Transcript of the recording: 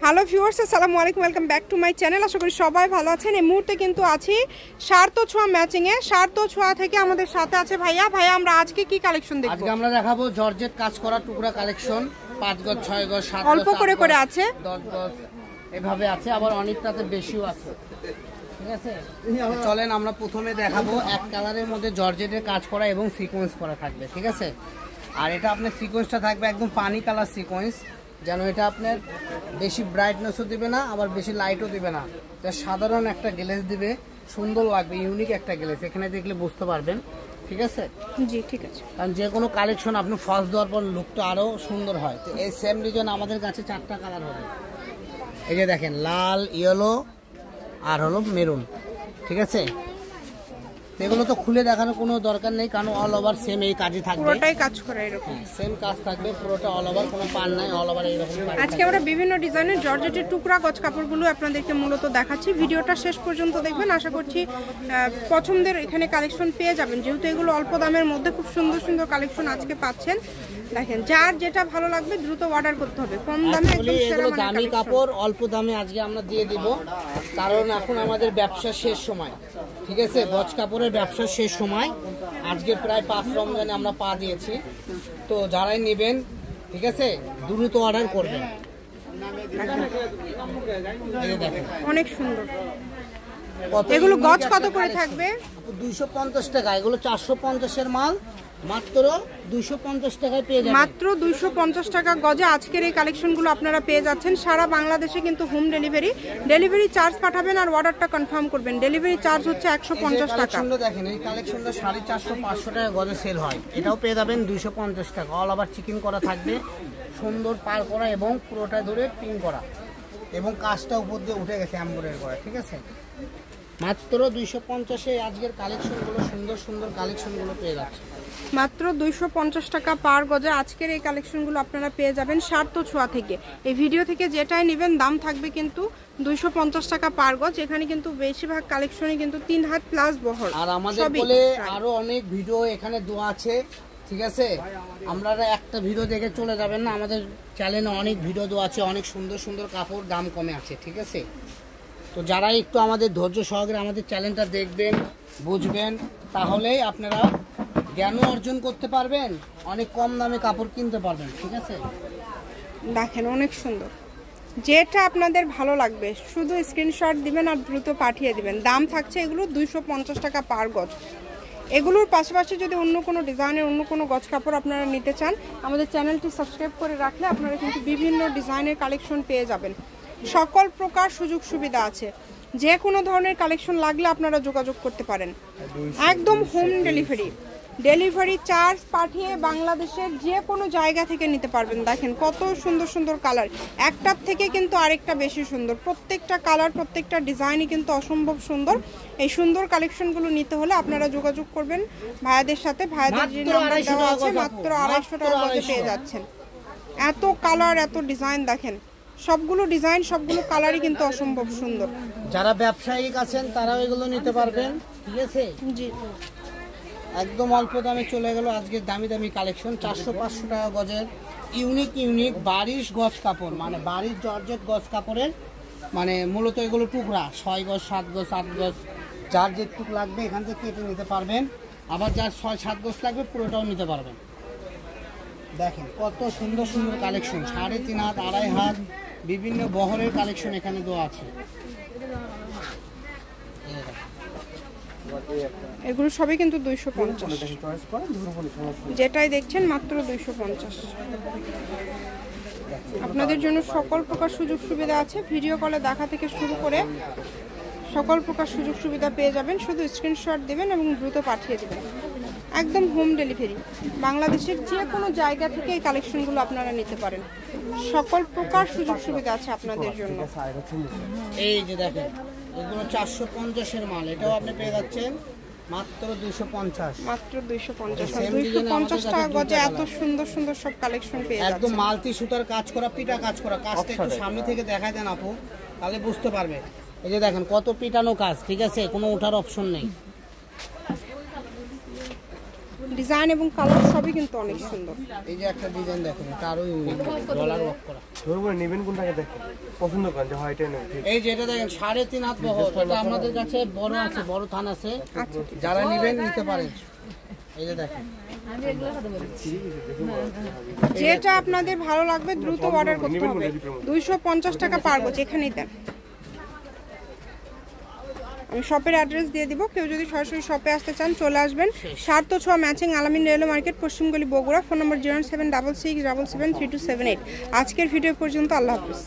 Hello viewers, আসসালামু আলাইকুম, welcome back to my channel. আশা করি সবাই ভালো আছেন। এই মুহূর্তে কিন্তু আছি শার্ত ছোঁয়া ম্যাচিংয়ে। শার্ত ছোঁয়া থেকে আমাদের সাথে আছে ভাইয়া। আমরা আজকে কি কালেকশন দেখব? আজকে আমরা দেখাবো জর্জেট কাজ করা টুকরা কালেকশন। 5 গজ, 6 গজ, 7 গজ, অল্প করে করে আছে, 10 গজ এভাবে আছে, আবার অনেকটাতে বেশিও আছে। ঠিক আছে, চলেন আমরা প্রথমে দেখাবো এক কালারের মধ্যে জর্জেটের কাজ করা এবং সিকোয়েন্স করা থাকবে। ঠিক আছে, আর এটা আপনার সিকোয়েন্সটা থাকবে একদম পানি কালার সিকোয়েন্স, যেন এটা আপনার বেশি ব্রাইটনেসও দিবে না আবার বেশি লাইটও দিবে না। এটা সাধারণ একটা গ্লেজ দিবে, সুন্দর লাগবে, ইউনিক একটা গ্লেজ। এখানে দেখলে বুঝতে পারবেন। ঠিক আছে জি, ঠিক আছে। কারণ যে কোনো কালেকশন আপনি ফার্স্ট দেওয়ার পর লুকটা আরও সুন্দর হয়। তো এই সেম রিজন আমাদের কাছে 4টা কালার হবে। এই যে দেখেন, লাল, ইয়েলো আর হলো মেরুন। ঠিক আছে, এগুলো তো খুলে দেখানোর কোনো দরকার নেই, কারণ অল ওভার সেম এই কাজই থাকবে, পুরোটাই কাজ করা এরকম সেম কাজ থাকবে, পুরোটা অল ওভার, কোনো পান নাই, অল ওভার এইরকম। আজকে আমরা বিভিন্ন ডিজাইনের জর্জেটের টুকরা গজ কাপড়গুলো আপনাদেরকে মূলত দেখাচ্ছি। ভিডিওটা শেষ পর্যন্ত দেখবেন, আশা করছি পছন্দের এখানে কালেকশন পেয়ে যাবেন। যেহেতু এগুলো অল্প দামের মধ্যে খুব সুন্দর সুন্দর কালেকশন আজকে পাচ্ছেন। দেখেন, যার যেটা ভালো লাগবে দ্রুত অর্ডার করতে হবে। কম দামে একদম সেরা মানের দামি কাপড় অল্প দামে আজকে আমরা দিয়ে দিব, কারণ এখন আমাদের ব্যবসা শেষ সময়। ঠিক আছে, গজ কাপড়ের ব্যবসা শেষ সময়। আজকে প্রায় 5 রমজানে আমরা পা দিয়েছি। তো যারাই নেবেন, ঠিক আছে, দ্রুত অর্ডার করবেন। অনেক সুন্দর। এগুলো গজ কত করে থাকবে? 250 টাকা। এগুলো 450 এর মাল, মাত্র 250 টাকায় পেয়ে যাবেন। মাত্র 250 টাকা গজে আজকের এই কালেকশনগুলো আপনারা পেয়ে যাচ্ছেন। সারা বাংলাদেশে কিন্তু হোম ডেলিভারি চার্জ পাঠাবেন আর অর্ডারটা কনফার্ম করবেন। ডেলিভারি চার্জ হচ্ছে 150 টাকা। দেখেন, এই কালেকশনটা 450-500 টাকা গজে সেল হয়, এটাও পেয়ে যাবেন 250 টাকা। অল ওভার চিকেন করা থাকবে, সুন্দর পার করা এবং পুরোটা ধরে পিন করা, এবং কাজটা উপর দিয়ে উঠে গেছে এমব্রয়ডারি করা। ঠিক আছে, মাত্র 250-এ আজকের কালেকশনগুলো, সুন্দর সুন্দর কালেকশনগুলো পেয়ে যাচ্ছে। মাত্র 250 টাকা পার গজে আজকের এই কালেকশনগুলো আপনারা পেয়ে যাবেন শার্ত ছোঁয়া থেকে। এই ভিডিও থেকে যেটাই নেবেন দাম থাকবে কিন্তু 250 টাকা পার গজ। এখানে কিন্তু বেশিরভাগ কালেকশনই কিন্তু 3 হাত প্লাস বহর। আর আমাদের বলে আরো অনেক ভিডিও এখানে দেওয়া আছে। ঠিক আছে, আপনারা একটা ভিডিও দেখে চলে যাবেন না, আমাদের চ্যানেলে অনেক ভিডিও দেওয়া আছে, অনেক সুন্দর সুন্দর কাপড়, দাম কমে আছে। ঠিক আছে, তো যারা একটু আমাদের ধৈর্য সহকারে আমাদের চ্যানেলটা দেখবেন, বুঝবেন, তাহলেই আপনারা জ্ঞান অর্জন করতে পারবেন, অনেক কম দামে কাপড় কিনতে পারবেন। ঠিক আছে, দেখেন অনেক সুন্দর। যেটা আপনাদের ভালো লাগবে শুধু স্ক্রিনশট দিবেন আর দ্রুত পাঠিয়ে দিবেন। দাম থাকছে এগুলো 250 টাকা পার গজ। এগুলোর পাশাপাশি যদি অন্য কোনো ডিজাইনের অন্য কোনো গজ কাপড় আপনারা নিতে চান, আমাদের চ্যানেলটি সাবস্ক্রাইব করে রাখলে আপনারা কিন্তু বিভিন্ন ডিজাইনের কালেকশন পেয়ে যাবেন। সকল প্রকার সুযোগ সুবিধা আছে, যে কোনো ধরনের কালেকশন লাগলে আপনারা যোগাযোগ করতে পারেন। একদম হোম ডেলিভারি চার্জ পাঠিয়ে বাংলাদেশের যে কোনো জায়গা থেকে নিতে পারবেন। দেখেন কত সুন্দর সুন্দর কালার, একটার থেকে কিন্তু আরেকটা বেশি সুন্দর। প্রত্যেকটা কালার, প্রত্যেকটা ডিজাইনই কিন্তু অসম্ভব সুন্দর। এই সুন্দর কালেকশনগুলো নিতে হলে আপনারা যোগাযোগ করবেন ভাইয়াদের সাথে। ভাইয়াদের যে নাম্বার দেওয়া আছে, মাত্র 250 টাকা গজে পেয়ে যাচ্ছেন। এত কালার, এত ডিজাইন, দেখেন সবগুলো ডিজাইন, সবগুলো কালারই কিন্তু অসম্ভব সুন্দর। যারা ব্যবসায়িক আছেন তারাও এগুলো নিতে পারবেন। ঠিক আছে, জি, একদম অল্প দামে চলে গেল আজকের দামি দামি কালেকশন। 400-500 টাকা গজের ইউনিক বারিশ গজ কাপড়, মানে বারিশ জর্জেট গজ কাপড়ের, মানে মূলত এগুলো টুকরা 6 গজ, 7 গজ, 8 গজ, যার যেটুক লাগবে এখান থেকে কেটে নিতে পারবেন। আবার যার 6-7 গজ লাগবে পুরোটাও নিতে পারবেন। দেখেন কত সুন্দর সুন্দর কালেকশন, 3.5 হাত, 2.5 হাত, বিভিন্ন বহরের কালেকশন এখানে দেওয়া আছে। এগুলো সবই কিন্তু 250, যেটাই দেখছেন মাত্র 250। আপনাদের জন্য সকল প্রকার সুযোগ সুবিধা আছে। ভিডিও কলে দেখা থেকে শুরু করে সকল প্রকার সুযোগ সুবিধা পেয়ে যাবেন। শুধু স্ক্রিনশট দেবেন এবং দ্রুত পাঠিয়ে দেবেন। একদম হোম ডেলিভারি, বাংলাদেশের যে কোনো জায়গা থেকে এই কালেকশনগুলো আপনারা নিতে পারেন। সকল প্রকার সুযোগ সুবিধা আছে আপনাদের জন্য। এই যে দেখেন, এগুলো 450 এর মাল, এটাও আপনি পেয়ে যাচ্ছেন মাত্র 250। মাত্র 250 টাকা গজে এত সুন্দর সুন্দর সব কালেকশন পেয়ে যাচ্ছেন। একদম মাল্টি সুতার কাজ করা, পিটা কাজ করা। কাজটা একটু সামনে থেকে দেখায় দেন আপু, তাহলে বুঝতে পারবে। এই যে দেখেন কত পিটানো কাজ। ঠিক আছে, কোনো ওঠার অপশন নেই। ডিজাইন এবং কালার সবই কিন্তু অনেক সুন্দর। এই যে একটা ডিজাইন দেখুন, এটা আরো ইউনিক, ডলার ওয়ার্ক করা। ধরুন নেবেন কোনটাকে দেখেন পছন্দ করেন যে হোয়াইট এর নেবেন। এই যে এটা দেখেন 3.5 হাত বহর, এটা আমাদের কাছে বড় আছে, বড় থান আছে, যারা নেবেন নিতে পারেন। এই যে দেখেন, যেটা আপনাদের ভালো লাগবে দ্রুত অর্ডার করতে হবে। 250 টাকা পার গজ, এখানেই দেন। আমি শপের অ্যাড্রেস দিয়ে দিব, কেউ যদি সরাসরি শপে আসতে চান চলে আসবেন। 706 ম্যাচিং আলামিন রেলওয়ে মার্কেট, পশ্চিমগলি, বগুড়া। Phone number 07677773278। আজকের ভিডিও পর্যন্ত, আল্লাহ হাফিজ।